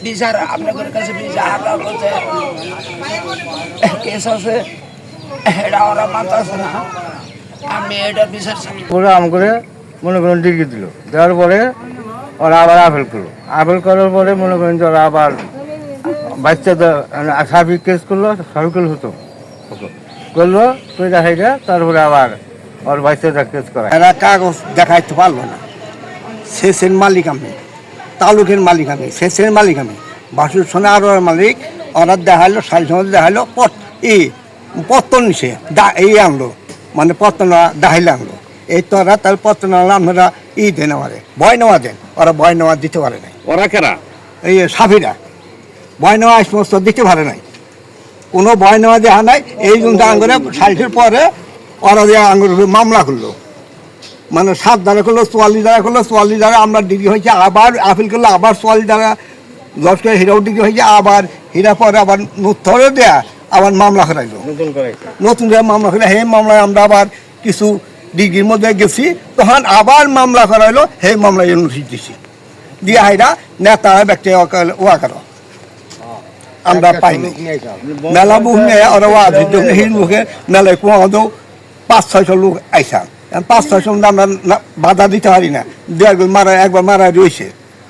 বিচার আপনাদের কাছে বিচার কেস আছে এটা ওরা মানতেছে না আমি এটা বিচার প্রোগ্রাম করে মনে করেন ডিগ্রি দিল দেওয়ার পরে ওরা আবার আপিল করলো আপিল করার পরে মনে করেন যে ওরা আবার বাচ্চাদের সার্বিক কেস করলো সার্ভিকেল হতো করলো তুই দেখাইটা তারপরে আবার ওর বাচ্চাটা কেস করা এরা কাগজ দেখাইতে পারলো না শেষের মালিক আমি তালুকের মালিক আমি শেষের মালিক আমি বাসুর সোনা আরো মালিক ওরা দেখাইলো সারি সমাজ দেখাইলো পত্তন নিছে এই আনলো মানে পত্তন দেখাইলে আনলো এই তো ওরা তাহলে পত্তন আপনারা দেন আমারে ভয় নেওয়া দেন ওরা ভয় নেওয়া দিতে পারে নাই ওরা কেরা এই সাফিরা ভয় নেওয়া সমস্ত দিতে পারে নাই কোনো ভয় নেওয়া দেখা নাই এই জন্য আঙ্গুরে সারিটির পরে ওরা যে আঙ্গুর মামলা করলো মানে 7 ধারা করলো 44 ধারা করলো 44 ধারা আমরা ডিগ্রি হয়েছে আবার আপিল করলো আবার 44 ধারা লস্কর হীরাও ডিগ্রি হয়েছে আবার হীরা পরে আবার নথরে দেয়া আবার মামলা করাইলো নতুন করে মামলা করে সেই মামলায় আমরা আবার কিছু ডিগ্রির মধ্যে গেছি তখন আবার মামলা করাইলো সেই মামলায় নোটিশ দিছি দিয়া হাইরা নেতা ব্যক্তি ওয়া করো আমরা পাইনি মেলা বুক নিয়ে ওরা ওয়া হির মুখে মেলায় কুয়া 500-600 লোক আইসা 500-600 আমরা বাধা দিতে পারি না একবার মারা রয়েছে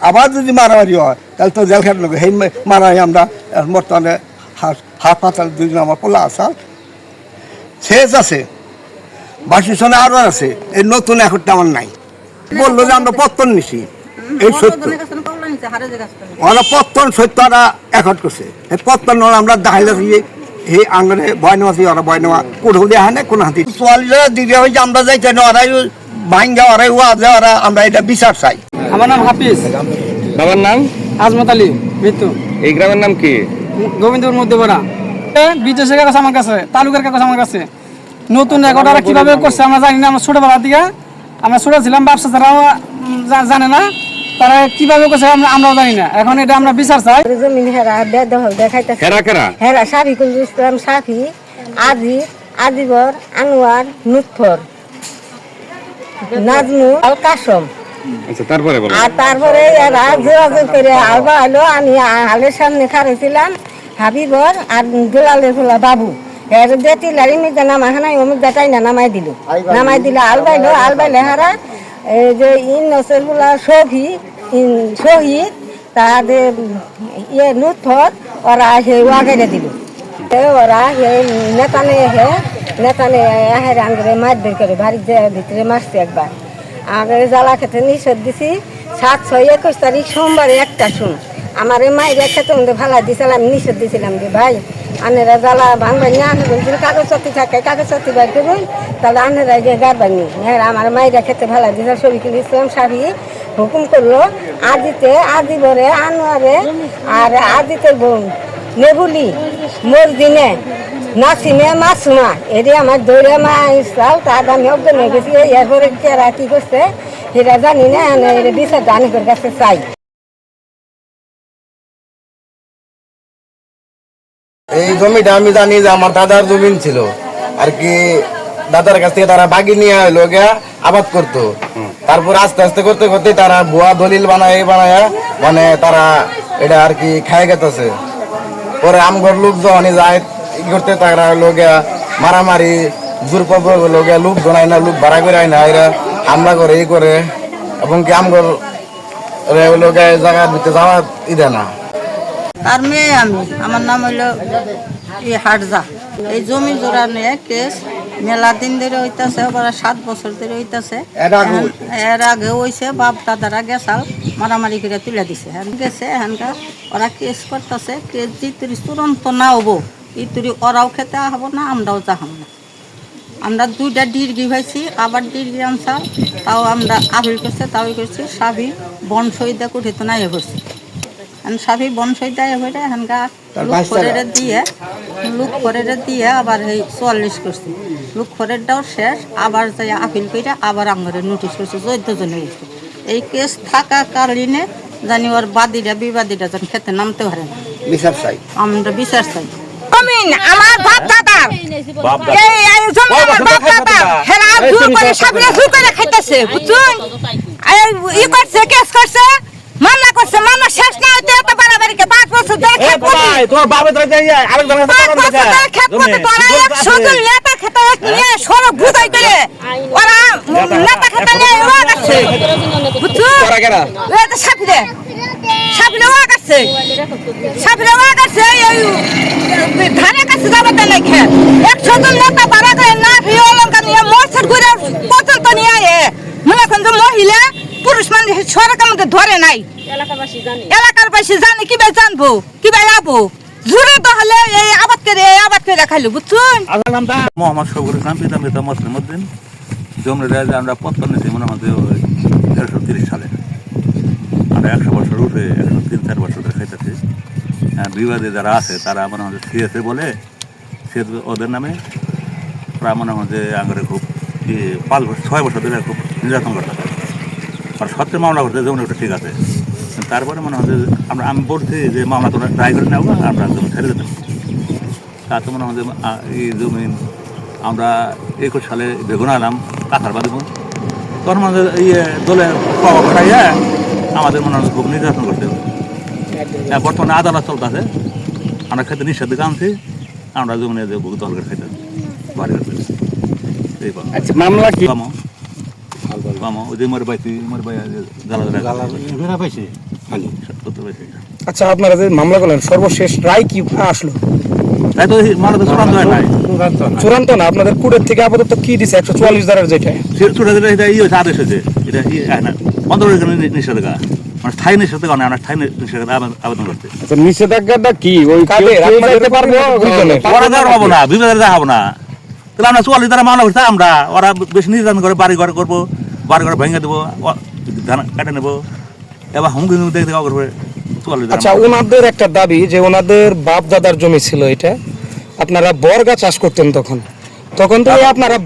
আবার যদি মারামারি হয় তাহলে তো জেল খাট লোক সেই মারাই আমরা বর্তমানে হাসপাতাল 2 জন আমার পোলা আসা শেষ আছে বাসিসনে আরও আছে এই নতুন একটা আমার নাই বললো যে আমরা পত্তন নিছি এই সত্য ওরা পত্তন সত্য ওরা একট করছে এই পত্তন আমরা দেখাইলে এই আঙ্গনে ভয় নেওয়া ওরা ভয় নেওয়া কোথাও দেখা নেই কোনো হাতি 44 দিকে হয়েছে আমরা যাইতে ওরাই ভাঙ্গা ওরাই ওরা আমরা এটা বিচার চাই আমার নাম হাফিজ বাবার নাম আজমত আলী মৃত্যু এই গ্রামের নাম কি গোবিন্দপুর মধ্যপাড়া বিদেশের কাগজ আমার কাছে তালুকের কাগজ আমার কাছে নতুন একটা কিভাবে করছে আমরা জানি না আমরা ছোটবেলা থেকে আমরা ছোট ছিলাম ব্যবসা তারাও জানে না তারা কিভাবে করছে আমরাও জানি না এখন এটা আমরা বিচার চাই জমিন হেরা বেদখল দেখাইতেছে হেরা সাফিকুল ইসলাম সাফি আজিবর আনোয়ার নুৎফর নাজমুল আল কাসম আর তারপরে এরা যোগাযোগ করে আলবা আলো আমি হালের সামনে খাড়েছিলাম হাবিবর আর দুলালের ফুলা বাবু এর বেটি লাড়ি মির্জা নামা হানাই অমুক দেখাই না নামাই দিল আলবাইলে হারা এই যে নসের ফুলা শহীদ তাদের নুৎফর ওরা সেই ওয়াগাইলে দিল ওরা সেই নেতানে আহের আঙ্গরে মাছ বের করে বাড়ির ভিতরে মারছে একবার আগে জ্বালা খেতে নিষেধ দিছি 7-6-21 তারিখ সোমবারে একটা শুন আমার মায়ের খেতে মধ্যে ভালা দিয়েছিলাম নিষেধ দিয়েছিলাম যে ভাই আনেরা জ্বালা ভাঙবেন না আনে যদি কাগজপত্র থাকে কাগজপত্র বের করুন তাহলে আনেরা গিয়ে গাড়বেন নি হ্যাঁ আমার মায়েরা খেতে ভালা দিয়েছে শরীফুল ইসলাম সাবি হুকুম করলো আজিবরে আনোয়ারে আর আজিতের বোন নেবুলি মরদিনে নাসিমে মাসুমা এটি আমার দৌড়ে মা ইসলাম তার আমি অজ্ঞান হয়ে গেছি এরপরে কেরা কি করছে সেটা জানি না বিচার জানিকের কাছে চাই এই জমিটা আমি জানি যে আমার দাদার জমিন ছিল আর কি দাদার কাছ থেকে তারা বাগি নিয়ে হইলো গিয়া আবাদ করতো তারপর আস্তে আস্তে করতে করতে তারা ভুয়া দলিল বানায় মানে তারা এটা আর কি খায় গেতেছে পরে আমগর লোক যখন যায় করতে তারা হইলো গিয়া মারামারি জোরপূর্বক হইলো গিয়া লোক জনায় না লোক ভাড়া করে আয় না এরা হামলা করে এই করে এবং কি আমগর হইলো গিয়া জায়গার ভিতরে যাওয়া দেয় না আর মেয়ে আমার নাম হইল হাটজা এই জমি জোড়া নিয়ে কেস মেলা দিন ধরে হইতাছে 7 বছর ধরে হইতাছে এর আগে হইছে বাপ দাদারা গেছাল মারামারি করে তুলে দিছে গেছে এখানকার ওরা কেস করতেছে কেস যেতুরি চূড়ান্ত না হবো ইতুরি ওরাও খেতে হব না আমরাও যাহাম না আমরা 2টা ডিগ্রি হয়েছি আবার ডিগ্রি আনসার তাও আমরা আপিল করছে তাও করছি সাবি বন শহীদা কুঠিত নাই করছি সাবি বন শহীদা হয়ে এখানকার লুক করে দিয়ে আবার এই 44 করছি লুক করেরটাও শেষ আবার যাই আপিল করে আবার আমাদের নোটিশ করছে 14 জনের এই কেস থাকাকালীনে জানি ওর বিবাদীরা যেন খেতে নামতে পারে না বিচার চাই আমরা বিচার চাই আমার বাপ দাদা এই জমি আমার বাপ দাদা হেরা জোর করে সাবরা জোর করে খাইতেছে বুঝুন ই করছে কেস করছে মামলা করছে তোমার বাবা তো আরেকজন ধানের কাছে যাবে তাই খেয়ে 100 জন নেতা বাড়া করে না অলঙ্কার নিয়ে মরছের ঘুরে পর্যন্ত নিয়ে মনে করেন যে মহিলা পুরুষ মানুষ সরকার মধ্যে ধরে নাই এলাকার বাসী জানে কিভাবে জানবো কিভাবে যাবো জুড়ে তো হলে এই আবাদ করে খাইলো বুঝছুন। মোহাম্মদ শফিকুল ইসলাম পিতা পিতা মুসলিম উদ্দিন জমরে আমরা পত্তন নিয়েছি মনে আমাদের 130 সালে আমরা 100 বছর উঠে 103-4 বছর ধরে খাইতেছি। বিবাদে যারা আছে তারা মনে হয় সিএসএ বলে সে ওদের নামে প্রায় মনে হয় যে আগে খুব 5-6 বছর ধরে খুব নির্যাতন করতে থাকে আর সত্যি মামলা করতে যেমন ওটা ঠিক আছে। তারপরে মনে হয় যে আমি বলছি যে মামলা তোমরা ট্রাই করে নেবো আমরা জমি ছেড়ে দিতাম। তাতে মনে হয় যে এই জমিন আমরা 21 সালে বেগুন আলাম কাঁথার বাদি তখন মনে হয় ইয়ে দলে প্রভাব খাইয়া আমাদের মনে হয় খুব নির্যাতন করতে হবে। বর্তমানে আদালত চলতেছে আমরা খেতে নিষেধ দিকে আনছি আমরা জমিনে যে দল করে খাইতে বাড়ি করতে এই মামলা কি ওই যে মোর ভাই জ্বালা পাইছে। আচ্ছা আপনারা যে মামলা করলেন সর্বশেষ রায় কি আসলো? তাই তো মামলা তো চূড়ান্ত হয় নাই, চূড়ান্ত না, আপনাদের কোর্টের থেকে আপাতত কি দিছে 144 ধারার যেটা এটা ই হয়েছে আদেশ হয়েছে এটা বন্ধ করে নিষেধাজ্ঞা মানে স্থায়ী নিষেধাজ্ঞা নয় আমরা স্থায়ী নিষেধাজ্ঞা আবেদন করতে। আচ্ছা নিষেধাজ্ঞাটা কি ওই হবো না বিবাদের হবো না তাহলে আমরা 44 ধারা মামলা করতে আমরা ওরা বেশি নির্যাতন করে বাড়ি ঘর করবো বাড়ি ঘর ভেঙে দেবো ধান কাটে নেবো এবার হুমকি দেখতে করবে। আচ্ছা ওনাদের একটা দাবি যে ওনাদের বাপ দাদার জমি ছিল এটা আপনারা বর্গা চাষ করতেন তখন তো আপনারা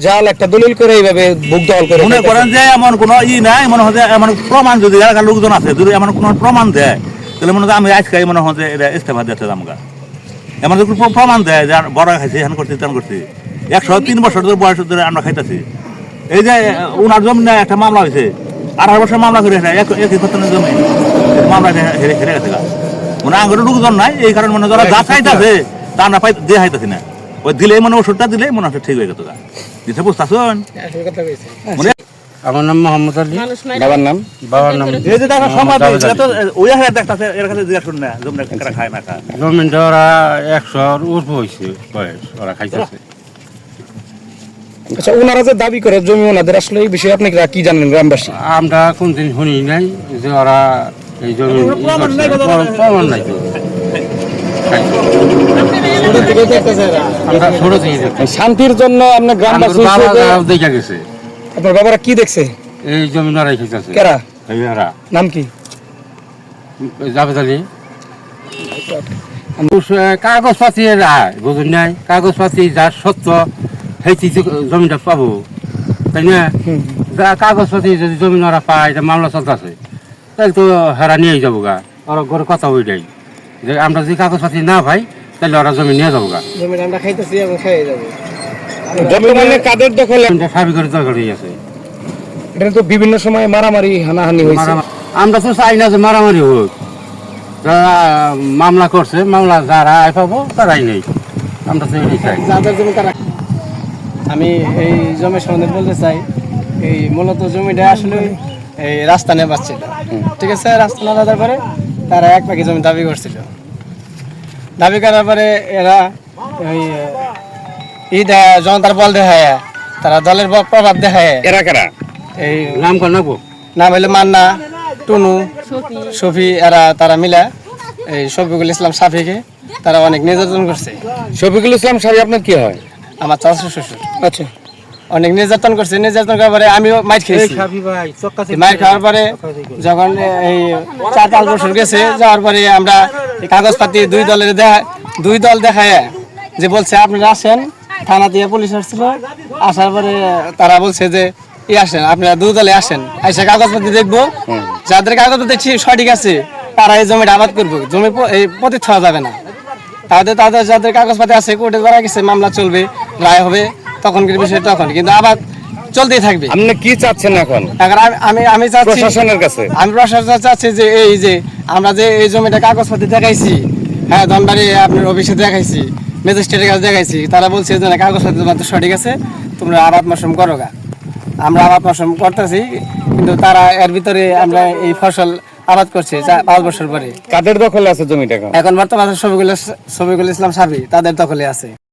জাল একটা দলিল করে এইভাবে বুক দল করে মনে করেন যে এমন কোনো নাই মনে হয় এমন প্রমাণ যদি এলাকার লোকজন আছে যদি এমন কোনো প্রমাণ দেয় তাহলে মনে হয় আমি আজকে মনে হয় যে এটা ইস্তেফা দিতে আমাকে এমন যদি প্রমাণ দেয় যে বড় খাইছি এখান করছি তেমন করছি 103 বছর ধরে বয়স ধরে আমরা খাইতেছি। এই যে ওনার জমি না একটা মামলা হয়েছে 18 বছর মামলা করে একই ঘটনার জমি মামলা হেরে গেছে মানে আঙুরের লোকজন নাই এই কারণে মনে যারা যা চাইতেছে তা আমরা পাই দিয়ে হাইতেছি না ওই দিলে মনে ওষুধটা দিলে মনে হচ্ছে ঠিক হয়ে গেত দিতে বুঝতেছেন। আমার নাম মোহাম্মদ আলী। বাবার নাম এই যে দেখা সমাজ ওই হারে দেখতেছে এর কাছে জিজ্ঞাসা শুন না জমি খায় না খায় জমিনটা ওরা 100 উর্ফ হয়েছে বয়স ওরা খাইতেছে। আচ্ছা ওনারা যে দাবি করে জমি ওনাদের আসলে এই বিষয়ে আপনি কি জানেন গ্রামবাসী? আমরা কোনদিন শুনি নাই যে ওরা এই জমি প্রমাণ নাই তো আমরা ছোট থেকে শান্তির জন্য আপনার গ্রামবাসী দেখা গেছে। আপনার বাবারা কি দেখছে? এই জমি ওরাই খাইতেছে। কেরা নাম কি? জাভেদ আলী। কাগজপাতি বুঝুন নাই কাগজপাতি যার সত্য সেই জমিটা পাবো তাই না? কাগজপাতি যদি জমি ওরা পায় মামলা চলতেছে তাহলে তো হেরা নিয়ে যাবো গা ওরা ঘরে কথা ওইটাই যে আমরা যদি কাগজপাতি না পাই তাহলে ওরা জমি নিয়ে যাবো গা কাদের দখলে সাবি করে দখল হয়ে আছে। এটা তো বিভিন্ন সময় মারামারি হানাহানি হয়েছে। আমরা তো চাই না যে মারামারি হোক, যারা মামলা করছে মামলা যারা আয় পাবো তারাই নেই, আমরা তো এটাই চাই। আমি এই জমি সম্বন্ধে বলতে চাই এই মূলত জমিটা আসলে এই রাস্তা নিয়ে পাচ্ছিল, ঠিক আছে? রাস্তা না দেওয়ার পরে তারা এক পাখি জমি দাবি করছিল, দাবি করার পরে এরা ওই জনতার বল দেখায় তারা দলের প্রভাব দেখায়। এরা কারা? এই নাম কর নাম হইলো মান্না, টুনু, শফি, এরা তারা মিলা এই শফিকুল ইসলাম সাফিকে তারা অনেক নির্যাতন করছে। শফিকুল ইসলাম সাহেব আপনার কি হয়? আমার চাচা শ্বশুর। আচ্ছা অনেক নির্যাতন করছে, নির্যাতন করার পরে আমিও মাইর খেয়েছি। মাইর খাওয়ার পরে যখন এই 4-5 বছর গেছে যাওয়ার পরে আমরা কাগজপাতি দুই দল দেখায় যে বলছে আপনারা আসেন, থানা দিয়ে পুলিশ আসছিল, আসার পরে তারা বলছে যে আসেন আপনারা 2 দলে আসেন, এসে কাগজপাতি দেখবো, যাদের কাগজপাতি সঠিক আছে তারা এই জমিটা আবাদ করবো, জমি এই প্রতি থাকা যাবে না। তাদের যাদের কাগজপাতি আছে কোর্টে ধরা গেছে, মামলা চলবে, রায় হবে, তখন বিষয় তখন, কিন্তু আবার চলতেই থাকবে। আপনি কি চাচ্ছেন এখন? আমি চাচ্ছি প্রশাসনের কাছে, আমি প্রশাসন চাচ্ছি যে এই যে আমরা যে এই জমিটা কাগজপাতি দেখাইছি হ্যাঁ ধনবাড়ি আপনার অফিসে দেখাইছি, ম্যাজিস্ট্রেটের কাছে দেখাইছি, তারা বলছে যে না কাগজপত্র তোমার তো সঠিক আছে, তোমরা আবাদ মৌসুম করো গা। আমরা আবাদ মৌসুম করতেছি, কিন্তু তারা এর ভিতরে আমরা এই ফসল আবাদ করছি 5 বছর পরে। কাদের দখলে আছে জমিটা এখন? এখন বর্তমানে শফিকুল ইসলাম সাবি তাদের দখলে আছে।